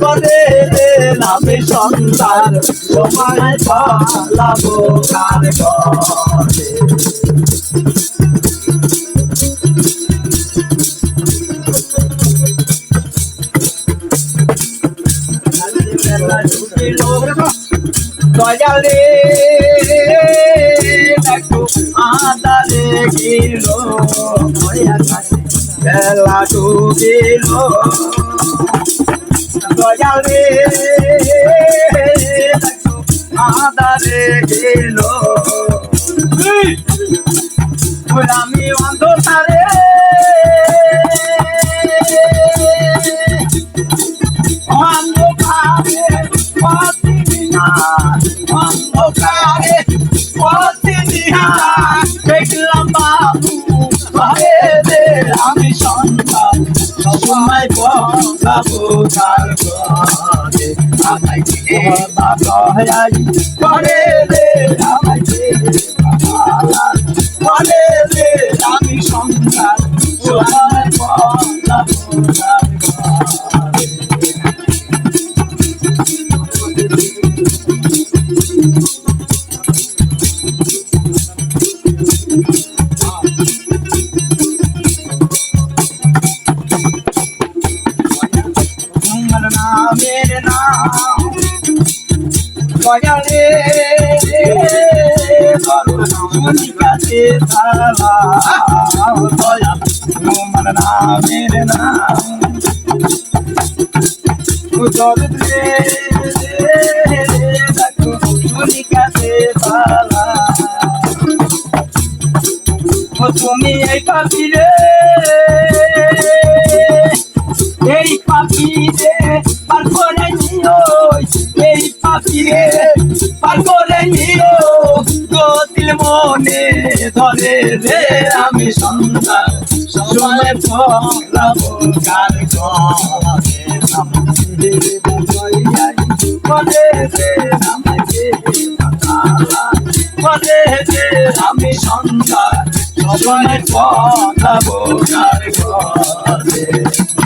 করে আমি সন্তান সময় পালাবো কার ঘরে দয়ালে দেখো আদারে গেল বেলা ডুবিল দয়ালে দেখো আদারে গেল আমি অন্ধকারে অন্ধকারে দেখলাম বাবু আমি সন্তান সময় পাবো কার ঘরে আমায় করে রে আমায় করে রে আমি সন্তান সময় পাবো কার ঘরে मेरे नाम दयाले करुणिकाते ताला दया मोमन नाम मेरे नाम दर्दे करुणिकाते ताला তুমি এই পাখিরে এই পাখিরে পার করে নিও এই পাখিরে পার করে নিও গতিল মনে ধরে রে আমি সন্তান সময় পালাবো কার ঘরে করে রে আমাকে করে রে আমি সন্তান সময় পালাবো কার ঘরে